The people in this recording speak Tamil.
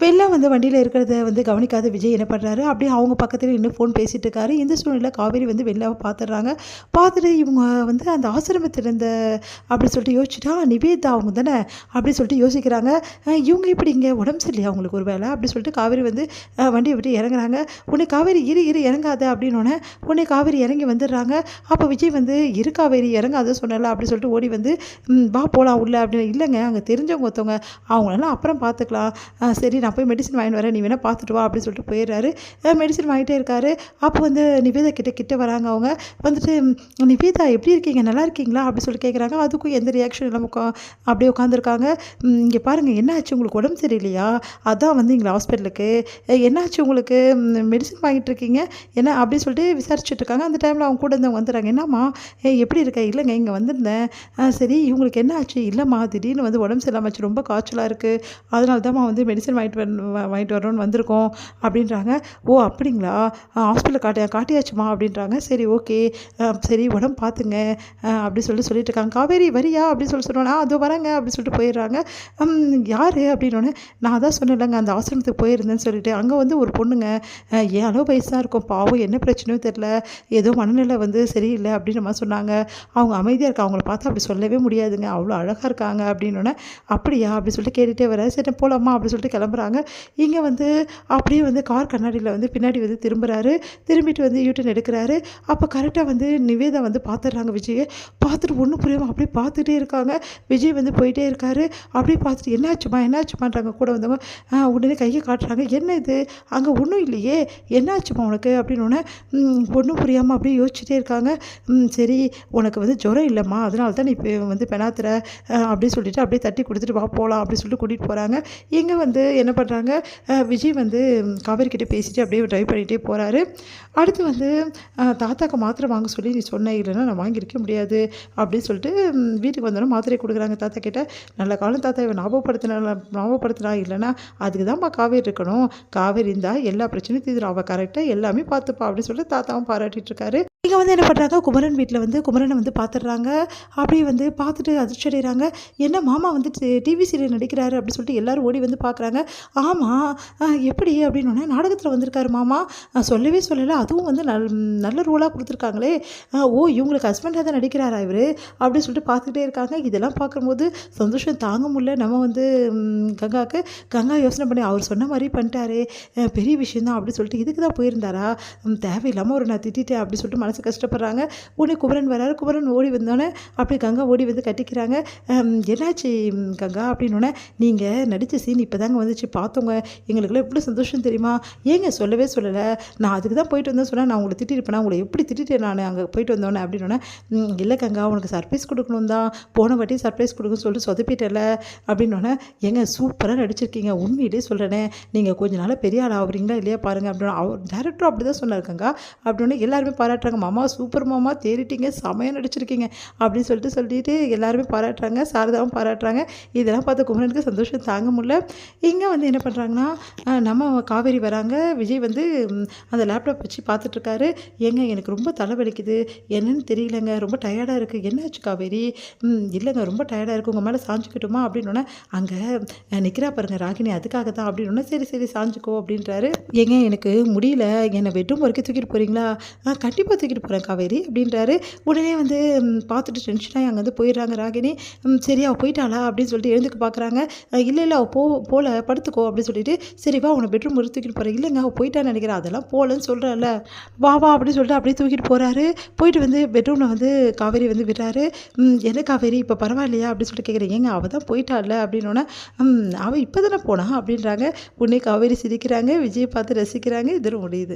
வெளில வந்து வண்டியில இருக்கிறத வந்து கவனிக்காத விஜய் என்ன பண்ணுறாரு, அப்படியே அவங்க பக்கத்துல நின்னு ஃபோன் பேசிட்டு இருக்காரு. இந்த சூழ்நிலையில காவேரி வந்து வெளில பார்த்துடுறாங்க. பார்த்துட்டு இவங்க வந்து அந்த ஆசிரமத்தில இருந்த அப்படி சொல்லிட்டு யோசிச்சுட்டா, நிவேதா அவங்க தானே அப்படி சொல்லிட்டு யோசிக்கிறாங்க. இவங்க எப்படி இங்க உடம்பு சரியில்லையா அவங்களுக்கு ஒரு வேளை? அப்படி சொல்லிட்டு காவேரி வந்து வண்டிய விட்டு இறங்குறாங்க. உடனே காவேரி இரு இரு இறங்காத அப்படின்னோனே, உடனே காவேரி இறங்கி வந்துடுறாங்க. அப்போ விஜய் வந்து இரு காவேரி இறங்காத சொன்னேன்ல அப்படி சொல்லிட்டு ஓடி வந்து வா போலாம் உள்ள அப்படின்னு. இல்லைங்க அங்கே தெரிஞ்சவங்க ஒருத்தவங்க, அவங்களெல்லாம் அப்புறம் பார்த்துக்கலாம். சரி நான் போய் மெடிசன் வாங்கிட்டு வரேன், நீ வேணா பார்த்துட்டு வா அப்படின்னு சொல்லிட்டு போயிடுறாரு. மெடிசன் வாங்கிட்டே இருக்காரு. அப்போ வந்து நிவேதா கிட்ட வராங்க. அவங்க வந்துட்டு நிவேதா எப்படி இருக்கீங்க, நல்லா இருக்கீங்களா அப்படி சொல்லி கேட்குறாங்க. அதுக்கும் எந்த ரியாக்ஷன் இல்லாமல் அப்படியே உட்காந்துருக்காங்க. இங்கே பாருங்கள் என்னாச்சு உங்களுக்கு உடம்பு சரியில்லையா, அதான் வந்து எங்களை ஹாஸ்பிட்டலுக்கு என்னாச்சு உங்களுக்கு, மெடிசன் வாங்கிட்டு இருக்கீங்க என்ன அப்படின்னு சொல்லிட்டு விசாரிச்சுட்டு இருக்காங்க. அந்த டைமில் அவங்க கூட இருந்தவங்க வந்துடுறாங்க. என்னம்மா எப்படி இருக்க, இல்லைங்க இங்கே வந்திருந்தேன். சரி இவங்களுக்கு என்ன ஆச்சு, இல்லைம்மா திடீர்னு வந்து உடம்பு சரியில்லாமல் ஆச்சு, ரொம்ப காய்ச்சலாக இருக்குது, அதனால தான்மா வந்து மெடிசன் வாங்கிட்டு வரணும்னு வந்திருக்கோம் அப்படின்றாங்க. ஓ அப்படிங்களா, ஹாஸ்பிட்டலில் காட்டியாச்சுமா அப்படின்றாங்க. சரி ஓகே, சரி உடம்பு பார்த்துங்க அப்படி சொல்லிட்டு இருக்காங்க. காவேரி வரியா அப்படின்னு சொன்னோன்னா அதோ வரேங்க அப்படி சொல்லிட்டு போயிடுறாங்க. யார் அப்படின்னோடனே நான் தான் சொன்னேன்லங்க அந்த ஆசிரமத்துக்கு போயிருந்தேன்னு சொல்லிட்டு, அங்கே வந்து ஒரு பொண்ணுங்க என் அளவு வயசு தான் இருக்கும், பாவம் என்ன பிரச்சனையோ தெரில, ஏதோ மனநிலை வந்து சரியில்லை அப்படின்ற மாதிரி சொன்னாங்க. அவங்க அமைதியாக இருக்கா, அவங்கள பார்த்தா அப்படி சொல்லவே முடியாதுங்க, அவ்வளோ அழகாக இருக்காங்க அப்படின்னோடனே அப்படியா அப்படி சொல்லிட்டு கேட்டுகிட்டே வரேன். சரி போகலாமா அப்படி சொல்லிட்டு கிளம்புறாங்க. இங்கே வந்து அப்படியே வந்து கார் கண்ணாடியில் வந்து பின்னாடி வந்து திரும்புகிறாரு. திரும்பிட்டு வந்து யூட்டன் எடுக்கிறாரு. அப்போ கரெக்டாக வந்து நிவேதா வந்து பார்த்துடுறாங்க விஜயை. பார்த்துட்டு ஒன்றும் புரியாமல் அப்படியே பார்த்துட்டே இருக்காங்க. விஜய் வந்து போயிட்டே இருக்காரு. அப்படியே பார்த்துட்டு என்னாச்சுமான்றாங்க கூட வந்தவங்க. உடனே கையை காட்டுறாங்க. என்ன இது அங்கே ஒன்றும் இல்லையே, என்னாச்சுமா உனக்கு அப்படின்னோடனே ஒன்றும் புரியாமல் அப்படியே யோசிச்சுட்டே இருக்காங்க. சரி உனக்கு வந்து ஜுரம் இல்லைம்மா, அதனால தான் நீ இப்போ வந்து பெணாத்துற அப்படின்னு சொல்லிட்டு அப்படியே தட்டி கொடுத்துட்டு வா போகலாம் அப்படின்னு சொல்லிட்டு கூட்டிகிட்டு போகிறாங்க. இங்கே வந்து என்ன பண்ணுறாங்க, விஜய் வந்து காவேரி கிட்டே பேசிட்டு அப்படியே ட்ரைவ் பண்ணிகிட்டே போகிறாரு. அடுத்து வந்து தாத்தாக்கு மாத்திரை வாங்க சொல்லி நீ சொன்ன, இல்லைன்னா நான் வாங்கியிருக்க முடியாது அப்படின்னு சொல்லிட்டு வீட்டுக்கு வந்தோன்னே மாத்திரை கொடுக்குறாங்க தாத்தா கிட்ட. நல்ல காலம் தாத்தா இவன் ஞாபகப்படுத்தினா, இல்லைன்னா அதுக்கு தான்ப்பா காவேரி இருக்கணும், காவேரி இருந்தால் எல்லா பிரச்சனையும் தீர்ந்துடும், அவள் கரெக்டாக எல்லாமே பார்த்துப்பா அப்படின்னு சொல்லிட்டு தாத்தாவும் பாராட்டிட்டு இருக்காரு. இங்கே வந்து என்ன பண்ணுறாங்க, குமரன் வீட்டில் வந்து குமரனை வந்து பார்த்துடுறாங்க. அப்படியே வந்து பார்த்துட்டு அதிர்ச்சி அடைகிறாங்க. என்ன மாமா வந்து டிவி சீரியல் நடிக்கிறாரு அப்படின்னு சொல்லிட்டு எல்லோரும் ஓடி வந்து பார்க்குறாங்க. ஆமாம் எப்படி அப்படின்னோடனே நாடகத்தில் வந்திருக்காரு மாமா, சொல்லவே சொல்லலை, அதுவும் வந்து நல்ல ரோலாக கொடுத்துருக்காங்களே, ஓ இவங்களுக்கு ஹஸ்பண்டாக தான் நடிக்கிறாரா இவர் அப்படின்னு சொல்லிட்டு பார்த்துக்கிட்டே இருக்காங்க. இதெல்லாம் பார்க்கும்போது சந்தோஷம் தாங்க முடியல. நம்ம வந்து கங்கா யோசனை பண்ணி அவர் சொன்ன மாதிரி பண்ணிட்டாரே, பெரிய விஷயந்தான் அப்படின்னு சொல்லிட்டு இதுக்கு தான் போயிருந்தாரா, தேவையில்லாமல் ஒரு நான் திட்டேன் அப்படின்னு சொல்லிட்டு மனசு கஷ்டப்படுறாங்க. உடனே குமரன் வராரு. குமரன் ஓடி வந்தோடனே அப்படியே கங்கா ஓடி வந்து கட்டிக்கிறாங்க. என்னாச்சு கங்கா அப்படின்னோடனே, நீங்கள் நடித்த சீன் இப்போ தாங்க வந்துச்சு, பார்த்தோங்க, எங்களுக்குலாம் எவ்வளோ சந்தோஷம் தெரியுமா, ஏங்க சொல்லவே சொல்லலை, நான் அதுக்கு தான் போயிட்டு வந்தேன் சொன்னால் நான் உங்களை திட்டிருப்பேனா, உங்களை எப்படி திட்டேன் நான் அங்கே போயிட்டு வந்தோன்னே அப்படின்னோடனே, இல்லை கங்கா உனக்கு சர்ப்ரைஸ் கொடுக்கணும் தான், போன வாட்டி சர்ப்ரைஸ் கொடுக்குன்னு சொல்லிட்டு சொதப்பிட்டல அப்படின்னோடனே, ஏங்க சூப்பராக நடிச்சிருக்கீங்க, உண்மையிலே சொல்கிறேனே, நீங்கள் கொஞ்ச நாள் பெரிய ஆள் ஆகுறீங்களா இல்லையா பாருங்கள் அப்படின்னா, அவர் டேரக்டரும் அப்படி தான் சொன்னார் கங்கா அப்படின்னோடனே எல்லாருமே பாராட்டுறாங்க. மாமா சூப்பர் மாமா, தேறிட்டீங்க, செமையாக நடிச்சிருக்கீங்க அப்படின்னு சொல்லிட்டு எல்லாருமே பாராட்டுறாங்க. சாரதாவும் பாராட்டுறாங்க. இதெல்லாம் பார்த்து குமரனுக்கு சந்தோஷம் தாங்க முடியல. இங்கே வந்து என்ன பண்ணுறாங்கன்னா, நம்ம காவேரி வராங்க. விஜய் வந்து அந்த லேப்டாப் வச்சு பார்த்துட்ருக்காரு. ஏங்க எனக்கு ரொம்ப தலைவலிக்குது, என்னன்னு தெரியலங்க, ரொம்ப டயர்டாக இருக்குது, என்னாச்சு காவேரி, இல்லைங்க ரொம்ப டயர்டாக இருக்குது, உங்கள் மேலே சாஞ்சிக்கிட்டோமா அப்படின்னோடனே, அங்கே நிற்கிறா பாருங்க ராகினி, அதுக்காக தான் அப்படின்னோடனே, சரி சாஞ்சிக்கோ அப்படின்றாரு. ஏங்க எனக்கு முடியல, என்னை பெட்ரூம் வரைக்கும் தூக்கிட்டு போகிறீங்களா, கண்டிப்பாக தூக்கிட்டு போகிறேன் காவேரி அப்படின்றாரு. உடனே வந்து பார்த்துட்டு டென்ஷனாகி அங்கே வந்து போயிடுறாங்க ராகினி. சரி அவள் போயிட்டாளா அப்படின்னு சொல்லிட்டு எழுந்துக்க பார்க்குறாங்க. இல்லை அவள் போகல, படுத்துக்கோ அப்படின்னு சொல்லிட்டு, சரி வா உன்னை பெட்ரூம் ஒரு தூக்கிட்டு போகிறேன், இல்லைங்க அவள் போயிட்டான்னு நினைக்கிறேன், அதெல்லாம் போகலன்னு சொல்கிறேன்ல, வா அப்படின்னு சொல்லிட்டு அப்படியே தூக்கிட்டு போகிறாரு. போயிட்டு வந்து பெட்ரூமில் வந்து காவேரி வந்து விடுறாரு. என்ன காவேரி இப்போ பரவாயில்லையா அப்படின்னு சொல்லிட்டு கேட்குறேன். ஏங்க அவள் தான் போயிட்டாள்ல அப்படின்னோடனே, அவள் இப்போ தானே போனா அப்படின்றாங்க. உடனே காவேரி சிரிக்கிறாங்க. விஜயை பார்த்து ரசிக்கிறாங்க. இதில் முடியுது.